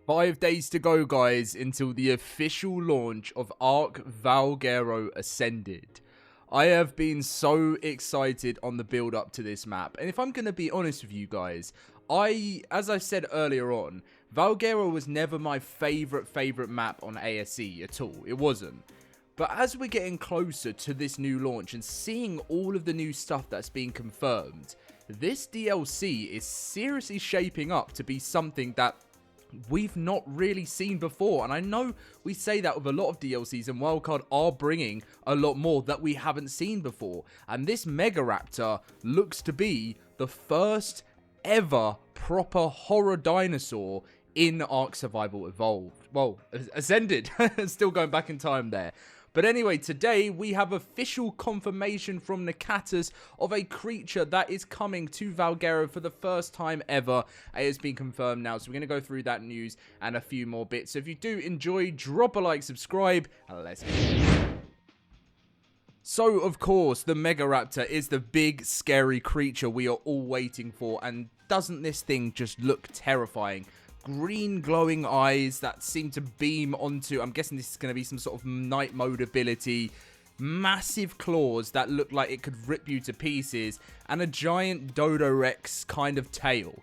5 days to go, guys, until the official launch of ARK Valguero Ascended. I have been so excited on the build up to this map, and if I'm going to be honest with you guys, as I said earlier on, Valguero was never my favorite map on ASE at all. It wasn't. But as we're getting closer to this new launch and seeing all of the new stuff that's being confirmed, this DLC is seriously shaping up to be something that we've not really seen before. And I know we say that with a lot of DLCs, and Wildcard are bringing a lot more that we haven't seen before. And this Mega Raptor looks to be the first ever proper horror dinosaur in ARK Survival Evolved. Well, Ascended. Still going back in time there. But anyway, today we have official confirmation from Nakatas of a creature that is coming to Valguero for the first time ever. It has been confirmed now, so we're going to go through that news and a few more bits. So if you do enjoy, drop a like, subscribe, and let's get it. So, of course, the Mega Raptor is the big, scary creature we are all waiting for, and doesn't this thing just look terrifying? Green glowing eyes that seem to beam onto, I'm guessing this is going to be some sort of night mode ability, massive claws that look like it could rip you to pieces, and a giant Dodo Rex kind of tail.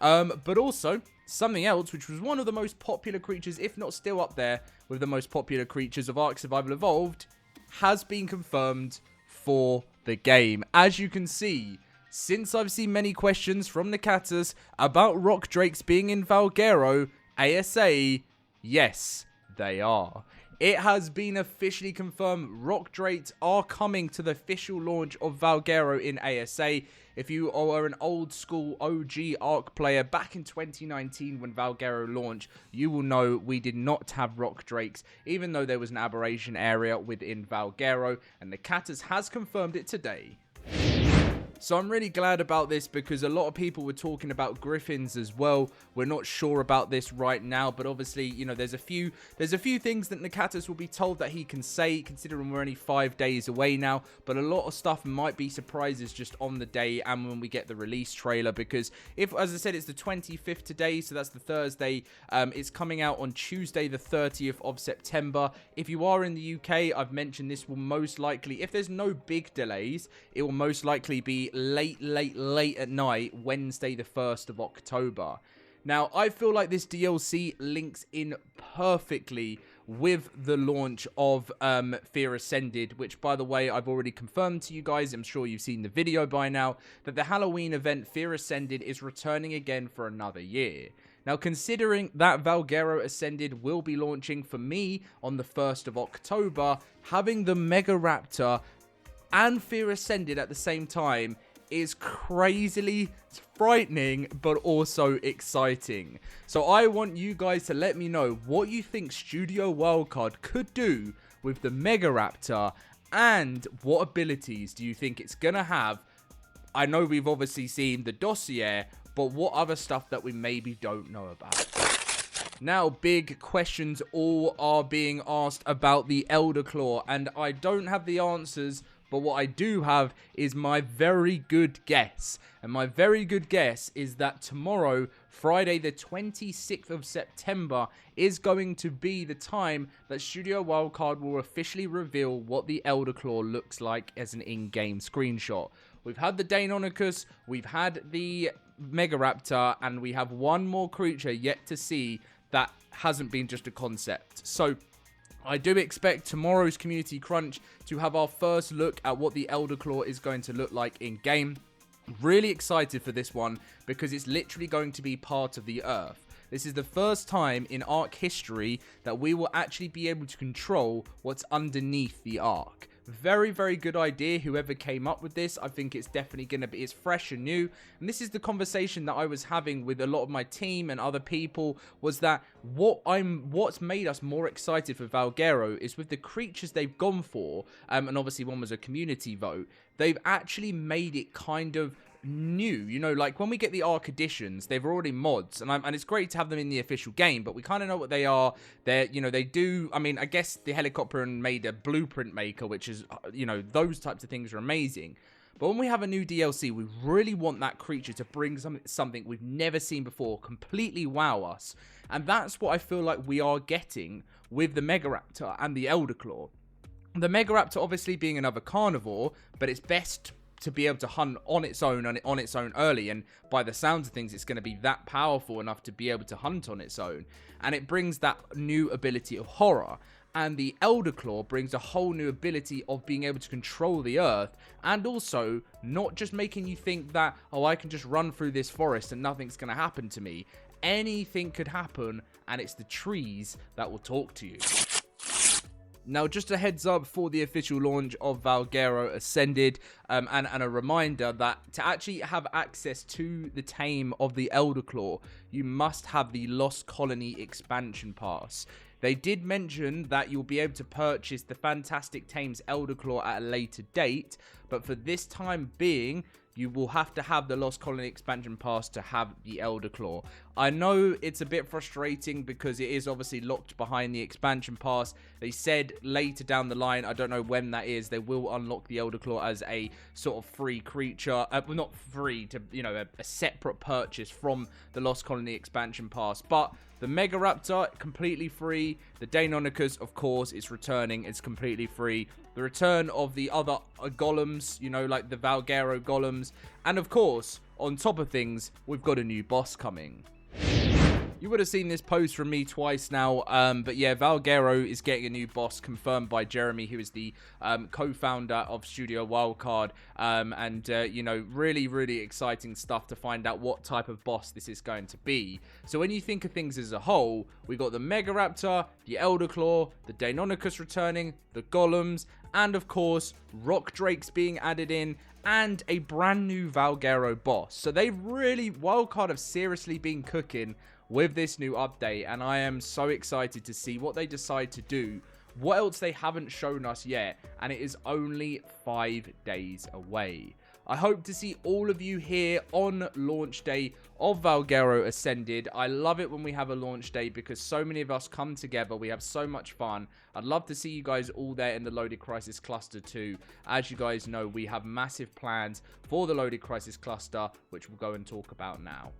But also, something else, which was one of the most popular creatures, if not still up there with the most popular creatures of ARK Survival Evolved, has been confirmed for the game. As you can see, since I've seen many questions from Nakatas about rock drakes being in Valguero, ASA, yes, they are. It has been officially confirmed rock drakes are coming to the official launch of Valguero in ASA. If you are an old school OG ARK player back in 2019 when Valguero launched, you will know we did not have rock drakes, even though there was an aberration area within Valguero, and Nakatas has confirmed it today. So I'm really glad about this because a lot of people were talking about griffins as well. We're not sure about this right now, but obviously, you know, there's a few things that Nakatas will be told that he can say, considering we're only 5 days away now. But a lot of stuff might be surprises just on the day and when we get the release trailer, because if, as I said, it's the 25th today, so that's the Thursday. It's coming out on Tuesday, the 30th of September. If you are in the UK, I've mentioned this will most likely, if there's no big delays, it will most likely be late at night, Wednesday the 1st of October. Now, I feel like this DLC links in perfectly with the launch of Fear Ascended, which, by the way, I've already confirmed to you guys. I'm sure you've seen the video by now, that the Halloween event Fear Ascended is returning again for another year. Now, considering that Valguero Ascended will be launching for me on the 1st of October, having the Mega Raptor and Fear Ascended at the same time is crazily frightening, but also exciting. So I want you guys to let me know what you think Studio Wildcard could do with the Mega Raptor, and what abilities do you think it's gonna have. I know we've obviously seen the dossier, but what other stuff that we maybe don't know about? Now, big questions all are being asked about the Elder Claw, and I don't have the answers, but what I do have is my very good guess. And my very good guess is that tomorrow, Friday the 26th of September, is going to be the time that Studio Wildcard will officially reveal what the Elder Claw looks like as an in-game screenshot. We've had the Deinonychus, we've had the Mega Raptor, and we have one more creature yet to see that hasn't been just a concept. So I do expect tomorrow's Community Crunch to have our first look at what the Elder Claw is going to look like in-game. Really excited for this one because it's literally going to be part of the Earth. This is the first time in ARK history that we will actually be able to control what's underneath the Ark. Very, very good idea, whoever came up with this. I think it's definitely going to be, it's fresh and new. And this is the conversation that I was having with a lot of my team and other people, was that what's made us more excited for Valguero is with the creatures they've gone for, and obviously one was a community vote, they've actually made it kind of new. You know, like when we get the ARK editions, they've already mods, and it's great to have them in the official game, but we kind of know what they are. They're, you know, they do, I mean, I guess the helicopter made a blueprint maker, which is, you know, those types of things are amazing. But when we have a new DLC, we really want that creature to bring something we've never seen before, completely wow us. And that's what I feel like we are getting with the Megaraptor and the Elderclaw. The Megaraptor obviously being another carnivore, but it's best to be able to hunt on its own early, and by the sounds of things, it's going to be that powerful enough to be able to hunt on its own. And it brings that new ability of horror. And the Elderclaw brings a whole new ability of being able to control the earth, and also not just making you think that, oh, I can just run through this forest and nothing's going to happen to me. Anything could happen, and it's the trees that will talk to you. Now, just a heads up for the official launch of Valguero Ascended, and a reminder that to actually have access to the tame of the Elderclaw, you must have the Lost Colony expansion pass. They did mention that you'll be able to purchase the Fantastic Tames Elderclaw at a later date, but for this time being, you will have to have the Lost Colony expansion pass to have the Elderclaw. I know it's a bit frustrating because it is obviously locked behind the expansion pass. They said later down the line, I don't know when that is, they will unlock the Elderclaw as a sort of free creature. Well, not free, to, you know, a separate purchase from the Lost Colony expansion pass. But the Megaraptor, completely free. The Deinonychus, of course, is returning. It's completely free. The return of the other golems, you know, like the Valguero golems. And of course, on top of things, we've got a new boss coming. You would have seen this post from me twice now, but yeah, Valguero is getting a new boss confirmed by Jeremy, who is the co-founder of Studio Wildcard, and you know, really, really exciting stuff to find out what type of boss this is going to be. So when you think of things as a whole, we got the Megaraptor, the Elderclaw, the Deinonychus returning, the Golems, and of course, Rock Drakes being added in, and a brand new Valguero boss. So they've really, Wildcard have seriously been cooking with this new update, and I am so excited to see what they decide to do, what else they haven't shown us yet, and it is only 5 days away. I hope to see all of you here on launch day of Valguero Ascended. I love it when we have a launch day because so many of us come together. We have so much fun. I'd love to see you guys all there in the LoadedCrysis cluster too. As you guys know, we have massive plans for the LoadedCrysis cluster, which we'll go and talk about now.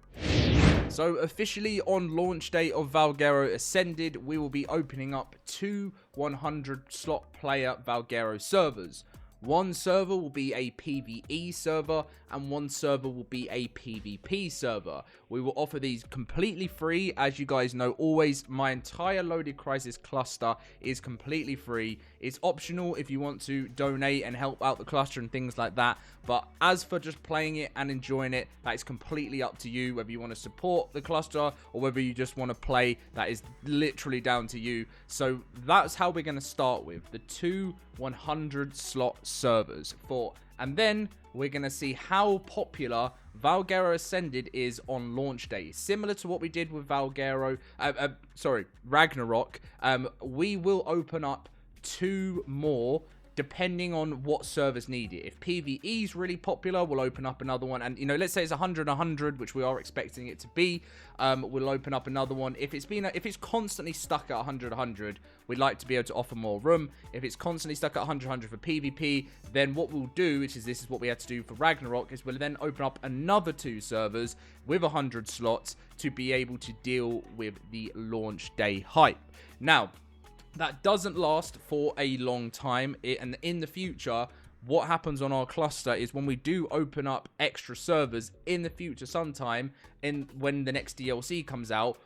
So officially on launch day of Valguero Ascended, we will be opening up 2 100 slot player Valguero servers. One server will be a PvE server, and one server will be a PvP server. We will offer these completely free. As you guys know, always, my entire LoadedCrysis cluster is completely free. It's optional if you want to donate and help out the cluster and things like that. But as for just playing it and enjoying it, that is completely up to you. Whether you want to support the cluster or whether you just want to play, that is literally down to you. So that's how we're going to start with the 2 100 slot servers and then we're going to see how popular Valguero Ascended is on launch day. Similar to what we did with Ragnarok, we will open up 2 more depending on what servers need it. If PvE is really popular, we'll open up another one. And, you know, let's say it's 100, which we are expecting it to be. We'll open up another one. If it's constantly stuck at 100, we'd like to be able to offer more room. If it's constantly stuck at 100 for PvP, then what we'll do, which is this is what we had to do for Ragnarok, is we'll then open up another 2 servers with 100 slots to be able to deal with the launch day hype. Now, that doesn't last for a long time, and in the future, what happens on our cluster is when we do open up extra servers in the future sometime, when the next DLC comes out,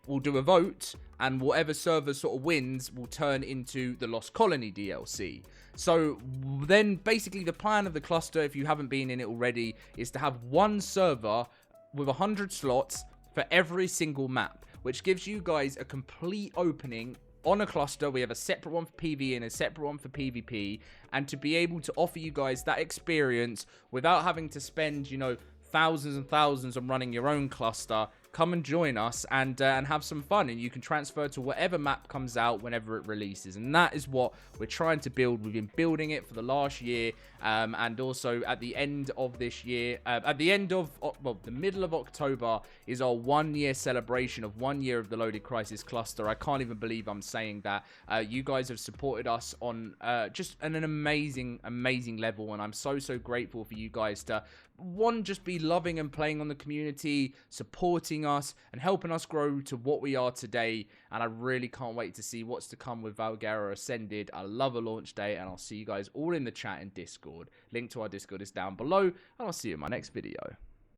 we'll do a vote, and whatever server sort of wins will turn into the Lost Colony DLC. So then basically the plan of the cluster, if you haven't been in it already, is to have 1 server with 100 slots for every single map, which gives you guys a complete opening on a cluster. We have a separate one for PvE and a separate one for PvP, and to be able to offer you guys that experience without having to spend, you know, thousands and thousands on running your own cluster, come and join us and have some fun. And you can transfer to whatever map comes out whenever it releases. And that is what we're trying to build. We've been building it for the last year, and also at the end of this year, at the end of, well, the middle of October is our 1 year celebration of 1 year of the LoadedCrysis cluster. I can't even believe I'm saying that. You guys have supported us on just an amazing level, and I'm so grateful for you guys to just be loving and playing on the community, supporting us and helping us grow to what we are today. And I really can't wait to see what's to come with Valguero Ascended. I love a launch day, and I'll see you guys all in the chat in Discord. Link to our Discord is down below, and I'll see you in my next video.